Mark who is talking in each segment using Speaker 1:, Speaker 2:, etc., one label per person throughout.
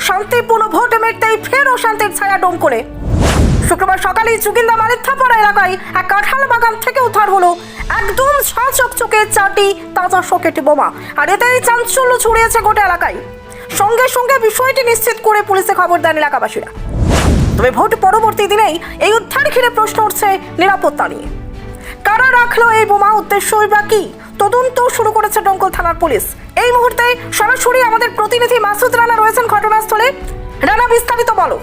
Speaker 1: শান্তিপূর্ণ ভোট মিটতেই ফের অশান্তির ছায়া ডোমকলে। শুক্রবার সকালে যোগিন্দা মালিথাপাড়া এলাকায় এক কাঁঠাল বাগান থেকে উদ্ধার হলো একদম চকচকে 4টি তাজা সকেট বোমা। আর এতেই চাঞ্চল্য ছড়িয়েছে গোটা এলাকায়। সঙ্গে সঙ্গে বিষয়টি নিশ্চিত করে পুলিশে খবর দেন এলাকাবাসীরা। তবে ভোট পরবর্তী দিনেই এই উদ্ধার ঘিরে প্রশ্ন উঠছে নিরাপত্তা নিয়ে। কারা রাখলো এই বোমা, উদ্দেশ্যই বা কি? তদন্ত শুরু করেছে ডোমকল থানার পুলিশ। এই মুহূর্তে সরাসরি আমাদের প্রতিনিধি মাসুদ রানা রয়েছেন ঘটনাস্থলে। রানা, বিস্তারিত বলো।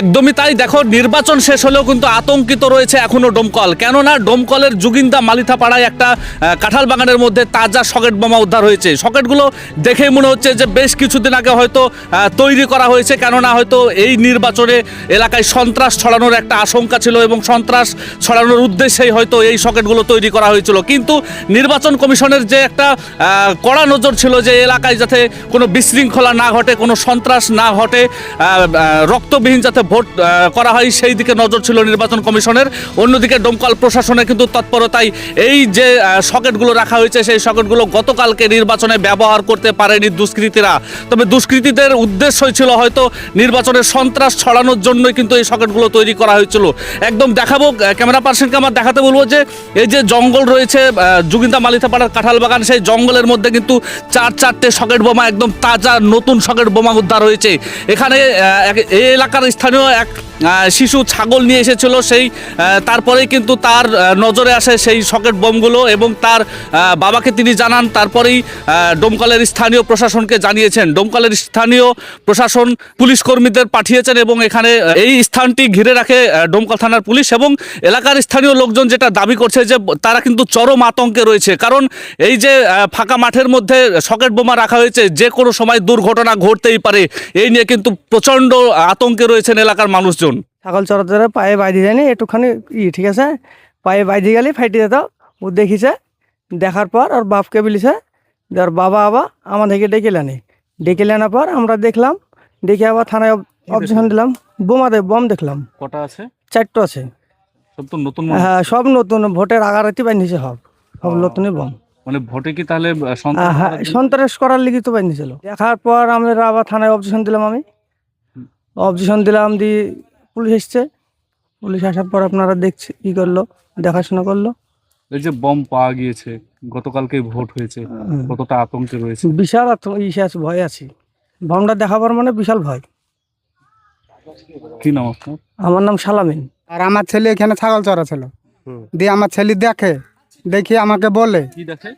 Speaker 2: একদমই তাই। দেখো, নির্বাচন শেষ হলেও কিন্তু আতঙ্কিত রয়েছে এখনো ডোমকল। কেননা ডোমকলের যোগিন্দা মালিথাপাড়ায় একটা কাঁঠাল বাগানের মধ্যে তাজা সকেট বোমা উদ্ধার হয়েছে। সকেটগুলো দেখেই মনে হচ্ছে যে বেশ কিছুদিন আগে হয়তো তৈরি করা হয়েছে। কেননা হয়তো এই নির্বাচনে এলাকায় সন্ত্রাস ছড়ানোর একটা আশঙ্কা ছিল এবং সন্ত্রাস ছড়ানোর উদ্দেশ্যেই হয়তো এই সকেটগুলো তৈরি করা হয়েছিল। কিন্তু নির্বাচন কমিশনের যে একটা কড়া নজর ছিল যে এলাকায় যাতে কোনো বিশৃঙ্খলা না ঘটে, কোনো সন্ত্রাস না ঘটে, রক্তবিহীন যাতে ভোট করা হয়, সেই দিকে নজর ছিল নির্বাচন কমিশনের। অন্যদিকে ডোমকল প্রশাসনের কিন্তু তৎপরতায় এই যে সকেটগুলো রাখা হয়েছে, সেই সকেটগুলো গতকালকে নির্বাচনে ব্যবহার করতে পারেনি দুষ্কৃতীরা। তবে দুষ্কৃতীদের উদ্দেশ্যই ছিল হয়তো নির্বাচনের সন্ত্রাস ছড়ানোর জন্যই কিন্তু এই সকেটগুলো তৈরি করা হয়েছিল। একদম দেখাবো, ক্যামেরা পার্সনকে আমার দেখাতে বলবো যে এই যে জঙ্গল রয়েছে যোগিন্দা মালিথাপাড়ার কাঁঠাল বাগান, সেই জঙ্গলের মধ্যে কিন্তু 4টি সকেট বোমা, একদম তাজা নতুন সকেট বোমা উদ্ধার হয়েছে। এখানে এই এলাকার স্থানীয় এক শিশু ছাগল নিয়ে এসেছিল, সেই তারপরেই কিন্তু তার নজরে আসে সেই সকেট বোমগুলো এবং তার বাবাকে তিনি জানান। তারপরেই ডোমকলের স্থানীয় প্রশাসনকে জানিয়েছেন। ডোমকলের স্থানীয় প্রশাসন পুলিশ কর্মীদের পাঠিয়েছেন এবং এখানে এই স্থানটি ঘিরে রাখে ডোমকল থানার পুলিশ। এবং এলাকার স্থানীয় লোকজন যেটা দাবি করছে যে তারা কিন্তু চরম আতঙ্কে রয়েছে। কারণ এই যে ফাঁকা মাঠের মধ্যে সকেট বোমা রাখা হয়েছে, যে কোনো সময় দুর্ঘটনা ঘটতেই পারে। এই নিয়ে কিন্তু প্রচণ্ড আতঙ্কে রয়েছেন এলাকার মানুষজন।
Speaker 3: ছাগল চড়াতে পায়ে বাইদি যায়নি একটুখানি ঠিক আছে, পায়ে বাইদি গেলে ফাইটে যেত। ও দেখিছে, দেখার পর ওর বাপকে বলিছে, ওর বাবা আবার আমাদেরকে ডেকে আনার পর আমরা দেখলাম, দেখে আবার থানায় অবজেকশন দিলাম। বম দেখলাম।
Speaker 2: কটা আছে?
Speaker 3: 4টো আছে।
Speaker 2: সব তো নতুন?
Speaker 3: হ্যাঁ, সব নতুন। ভোটের আগারাতি বানিয়েছে, সব নতুনই বম।
Speaker 2: মানে ভোটে কি তাহলে
Speaker 3: হ্যাঁ, সন্ত্রাস করার লিগে তো বানিয়েছিল। দেখার পর আমরা আবার থানায় অবজেকশন দিলাম। অবজেকশন দিলাম, দিয়ে পুলিশ এসছে। পুলিশ আসার পর আপনারা দেখছি কি করলো, দেখাশোনা করলো।
Speaker 2: এই যে বম পাওয়া গিয়েছে, গতকালকে ভোট হয়েছে, কতটা আতঙ্কে রয়েছে?
Speaker 3: বিশাল ভয় আছি। বমটা দেখাবার মানে বিশাল ভয়।
Speaker 2: কি নাম আপনার?
Speaker 3: আমার নাম সালামিন।
Speaker 4: আর আমার ছেলে এখানে ছাগল চড়াছিল, দিয়ে আমার ছেলে দেখে আমাকে বলে,
Speaker 2: কি দেখে?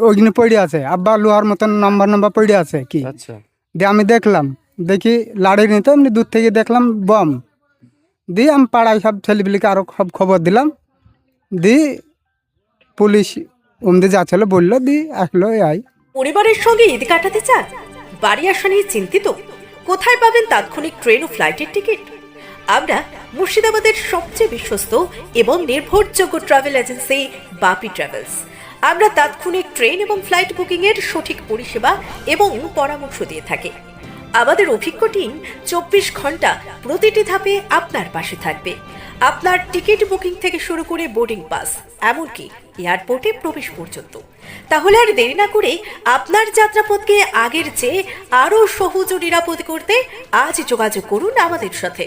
Speaker 4: ওইখানে পড়ে আছে আব্বা, লোহার মতন নম্বর পড়ে আছে কি।
Speaker 2: আচ্ছা।
Speaker 4: দিয়ে আমি দেখি লাড়ি নিতে, এমনি দূর থেকে দেখলাম বম। দিয়ে আমি পাড়ায় সব ছেলেপিলিকে আরো সব খবর দিলাম। দিয়ে পুলিশ অমদি যাচ্ছিল, বললো, দিয়ে আসলো।
Speaker 1: পরিবারের সঙ্গে ঈদ কাটাতে চান? বাড়ি আসা নিয়ে চিন্তিত? কোথায় পাবেন তাৎক্ষণিক ট্রেন ও ফ্লাইটের টিকিট? আমরা মুর্শিদাবাদের সবচেয়ে বিশ্বস্ত এবং নির্ভরযোগ্য ট্রাভেল এজেন্সি বাপি ট্রাভেলস। আমরা তাৎক্ষণিক ট্রেন এবং ফ্লাইট বুকিং এর সঠিক পরিষেবা এবং পরামর্শ দিয়ে থাকি। আমাদের অভিজ্ঞ টিম 24 ঘন্টা প্রতিটি ধাপে আপনার পাশে থাকবে। আপনার টিকিট বুকিং থেকে শুরু করে বোর্ডিং পাস, এমনকি এয়ারপোর্টে প্রবেশ পর্যন্ত। তাহলে আর দেরি না করে আপনার যাত্রাপথকে আগের চেয়ে আরও সহজ ও নিরাপদ করতে আজ যোগাযোগ করুন আমাদের সাথে।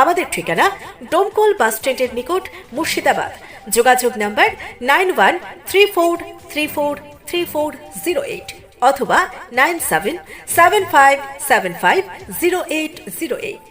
Speaker 1: আমাদের ঠিকানা ডোমকল বাস স্ট্যান্ডের নিকট, মুর্শিদাবাদ। যোগাযোগ নাম্বার 9134343408 অথবা 9775750808।